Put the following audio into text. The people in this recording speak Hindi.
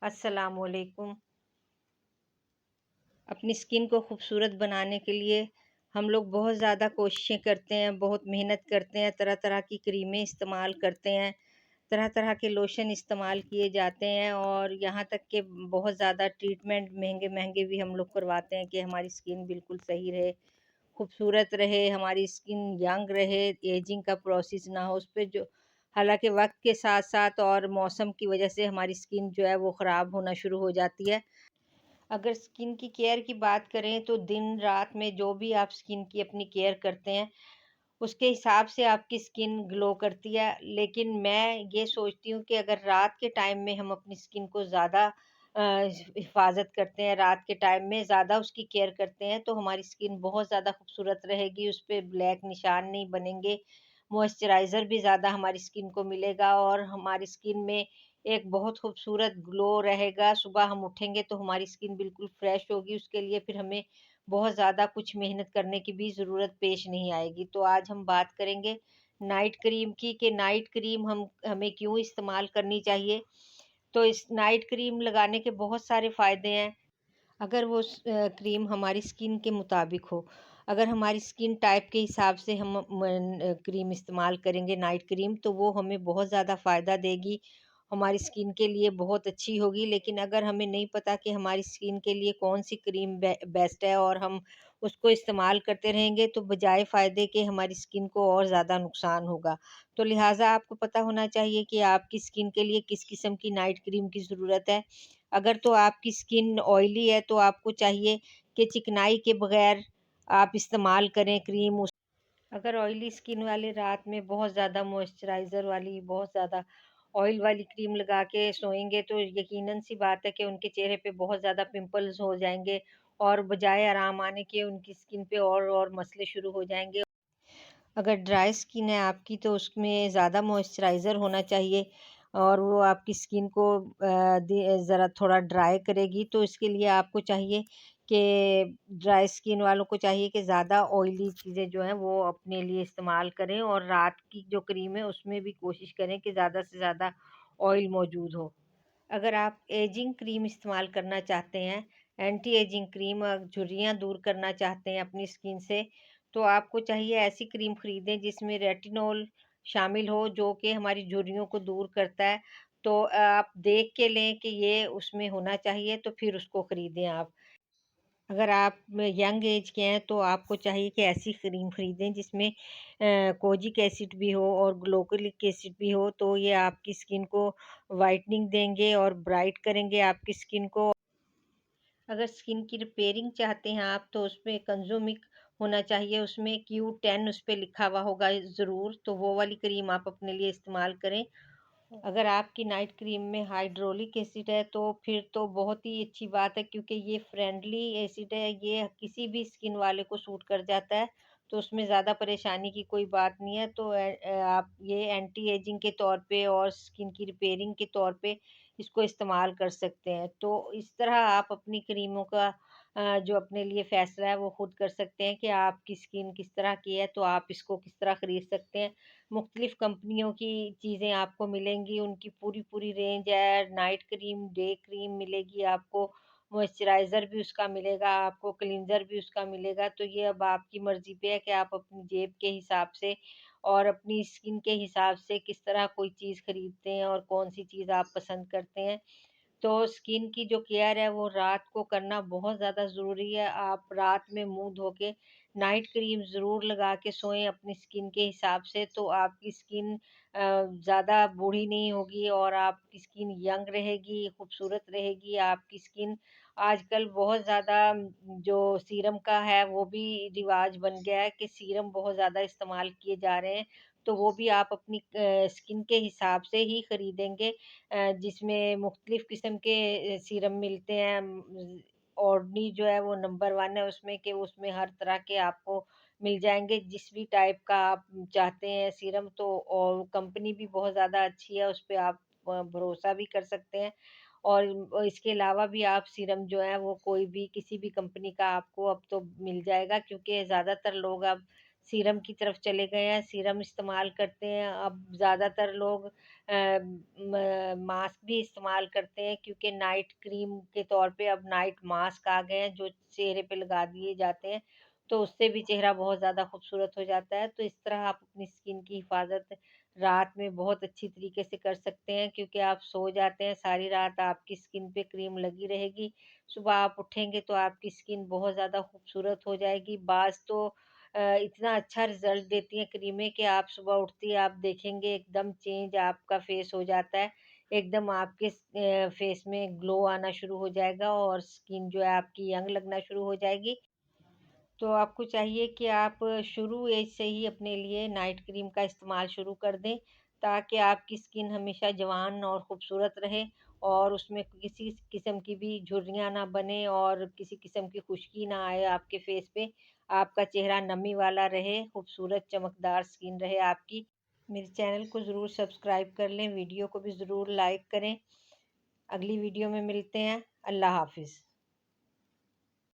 अस्सलामुअलैकुम। अपनी स्किन को खूबसूरत बनाने के लिए हम लोग बहुत ज़्यादा कोशिशें करते हैं, बहुत मेहनत करते हैं, तरह-तरह की क्रीमें इस्तेमाल करते हैं, तरह-तरह के लोशन इस्तेमाल किए जाते हैं और यहाँ तक कि बहुत ज़्यादा ट्रीटमेंट महँगे-महँगे भी हम लोग करवाते हैं कि हमारी स्किन बिल्कुल सही रहे, खूबसूरत रहे, हमारी स्किन यंग रहे, एजिंग का प्रोसेस ना हो। उस पे जो हालाँकि वक़्त के साथ-साथ और मौसम की वज़ह से हमारी स्किन जो है वो ख़राब होना शुरू हो जाती है। अगर स्किन की केयर की बात करें तो दिन रात में जो भी आप स्किन की अपनी केयर करते हैं, उसके हिसाब से आपकी स्किन ग्लो करती है। लेकिन मैं ये सोचती हूँ कि अगर रात के टाइम में हम अपनी स्किन को ज़्यादा हिफ़ाज़त करते हैं, रात के टाइम में ज़्यादा उसकी केयर करते हैं, तो हमारी स्किन बहुत ज़्यादा खूबसूरत रहेगी, उस पे ब्लैक निशान नहीं बनेंगे। मॉइस्चराइज़र भी ज़्यादा हमारी स्किन को मिलेगा और हमारी स्किन में एक बहुत खूबसूरत ग्लो रहेगा। सुबह हम उठेंगे तो हमारी स्किन बिल्कुल फ्रेश होगी, उसके लिए फिर हमें बहुत ज़्यादा कुछ मेहनत करने की भी ज़रूरत पेश नहीं आएगी। तो आज हम बात करेंगे नाइट क्रीम की कि नाइट क्रीम हमें क्यों इस्तेमाल करनी चाहिए। तो इस नाइट क्रीम लगाने के बहुत सारे फ़ायदे हैं। अगर वो क्रीम हमारी स्किन के मुताबिक हो, अगर हमारी स्किन टाइप के हिसाब से हम क्रीम इस्तेमाल करेंगे नाइट क्रीम तो वो हमें बहुत ज़्यादा फ़ायदा देगी, हमारी स्किन के लिए बहुत अच्छी होगी। लेकिन अगर हमें नहीं पता कि हमारी स्किन के लिए कौन-सी क्रीम बेस्ट है और हम उसको इस्तेमाल करते रहेंगे तो बजाय फ़ायदे के हमारी स्किन को और ज़्यादा नुकसान होगा। तो लिहाज़ा आपको पता होना चाहिए कि आपकी स्किन के लिए किस किस्म की नाइट क्रीम की ज़रूरत है। अगर तो आपकी स्किन ऑयली है तो आपको चाहिए कि चिकनाई के बगैर आप इस्तेमाल करें क्रीम। उस अगर ऑयली स्किन वाले रात में बहुत ज़्यादा मॉइस्चराइज़र वाली, बहुत ज़्यादा ऑयल वाली क्रीम लगा के सोएँगे तो यकीनन सी बात है कि उनके चेहरे पे बहुत ज़्यादा पिंपल्स हो जाएँगे और बजाय आराम आने के उनकी स्किन पे और मसले शुरू हो जाएँगे। अगर ड्राई स्किन है आपकी तो उसमें ज़्यादा मॉइस्चराइज़र होना चाहिए और वो आपकी स्किन को ज़रा थोड़ा ड्राई करेगी। तो इसके लिए आपको चाहिए कि ड्राई स्किन वालों को चाहिए कि ज़्यादा ऑयली चीज़ें जो हैं वो अपने लिए इस्तेमाल करें और रात की जो क्रीम है उसमें भी कोशिश करें कि ज़्यादा से ज़्यादा ऑयल मौजूद हो। अगर आप एजिंग क्रीम इस्तेमाल करना चाहते हैं, एंटी एजिंग क्रीम झुर्रियाँ दूर करना चाहते हैं अपनी स्किन से, तो आपको चाहिए ऐसी क्रीम खरीदें जिसमें रेटिनॉल शामिल हो, जो कि हमारी झुर्रियों को दूर करता है। तो आप देख के लें कि ये उसमें होना चाहिए, तो फिर उसको खरीदें आप। अगर आप यंग एज के हैं तो आपको चाहिए कि ऐसी क्रीम खरीदें जिसमें कोजिक एसिड भी हो और ग्लोकोलिक एसिड भी हो, तो ये आपकी स्किन को वाइटनिंग देंगे और ब्राइट करेंगे आपकी स्किन को। अगर स्किन की रिपेयरिंग चाहते हैं आप तो उसमें कंज़्यूमिक होना चाहिए, उसमें Q10 उस पे लिखा हुआ होगा ज़रूर, तो वो वाली क्रीम आप अपने लिए इस्तेमाल करें। अगर आपकी नाइट क्रीम में हाइड्रोलिक एसिड है तो फिर तो बहुत ही अच्छी बात है, क्योंकि ये फ्रेंडली एसिड है, ये किसी भी स्किन वाले को सूट कर जाता है, तो उसमें ज़्यादा परेशानी की कोई बात नहीं है। तो आप ये एंटी एजिंग के तौर पे और स्किन की रिपेयरिंग के तौर पे इसको इस्तेमाल कर सकते हैं। तो इस तरह आप अपनी क्रीमों का जो अपने लिए फ़ैसला है वो खुद कर सकते हैं कि आपकी स्किन किस तरह की है, तो आप इसको किस तरह खरीद सकते हैं। मुख्तलिफ़ कंपनियों की चीज़ें आपको मिलेंगी, उनकी पूरी-पूरी रेंज है, नाइट क्रीम, डे क्रीम मिलेगी आपको, मॉइस्चराइज़र भी उसका मिलेगा, आपको क्लींज़र भी उसका मिलेगा। तो ये अब आपकी मर्ज़ी पे है कि आप अपनी जेब के हिसाब से और अपनी स्किन के हिसाब से किस तरह कोई चीज़ खरीदते हैं और कौन-सी चीज़ आप पसंद करते हैं। तो स्किन की जो केयर है वो रात को करना बहुत ज़्यादा ज़रूरी है। आप रात में मुँह धो के नाइट क्रीम ज़रूर लगा के सोएँ अपनी स्किन के हिसाब से, तो आपकी स्किन ज़्यादा बूढ़ी नहीं होगी और आपकी स्किन यंग रहेगी, खूबसूरत रहेगी। आपकी स्किन आजकल बहुत ज़्यादा जो सीरम का है वो भी रिवाज बन गया है कि सीरम बहुत ज़्यादा इस्तेमाल किए जा रहे हैं। तो वो भी आप अपनी स्किन के हिसाब से ही खरीदेंगे, जिसमें मुख्तलिफ़ किस्म के सीरम मिलते हैं। ओरनी जो है वो नंबर 1 है उसमें, कि उसमें हर तरह के आपको मिल जाएँगे, जिस भी टाइप का आप चाहते हैं सीरम। तो और कंपनी भी बहुत ज़्यादा अच्छी है, उस पे आप भरोसा भी कर सकते हैं। और इसके अलावा भी आप सीरम जो है वो कोई भी किसी भी कंपनी का आपको अब तो मिल जाएगा, क्योंकि ज़्यादातर लोग अब सीरम की तरफ चले गए हैं, सीरम इस्तेमाल करते हैं। अब ज़्यादातर लोग मास्क भी इस्तेमाल करते हैं, क्योंकि नाइट क्रीम के तौर पे अब नाइट मास्क आ गए हैं जो चेहरे पे लगा दिए जाते हैं, तो उससे भी चेहरा बहुत ज़्यादा खूबसूरत हो जाता है। तो इस तरह आप अपनी स्किन की हिफाजत रात में बहुत अच्छी तरीके से कर सकते हैं, क्योंकि आप सो जाते हैं, सारी रात आपकी स्किन पे क्रीम लगी रहेगी, सुबह आप उठेंगे तो आपकी स्किन बहुत ज़्यादा खूबसूरत हो जाएगी। बाज़ तो इतना अच्छा रिज़ल्ट देती हैं क्रीमें कि आप सुबह उठते ही आप देखेंगे एकदम चेंज आपका फ़ेस हो जाता है। एकदम आपके फ़ेस में ग्लो आना शुरू हो जाएगा और स्किन जो है आपकी यंग लगना शुरू हो जाएगी। तो आपको चाहिए कि आप शुरू एज से ही अपने लिए नाइट क्रीम का इस्तेमाल शुरू कर दें, ताकि आपकी स्किन हमेशा जवान और खूबसूरत रहे और उसमें किसी किस्म की भी झुर्रियाँ ना बने और किसी किस्म की खुश्की ना आए आपके फेस पे। आपका चेहरा नमी वाला रहे, खूबसूरत चमकदार स्किन रहे आपकी। मेरे चैनल को ज़रूर सब्सक्राइब कर लें, वीडियो को भी ज़रूर लाइक करें। अगली वीडियो में मिलते हैं। अल्लाह हाफ़िज़।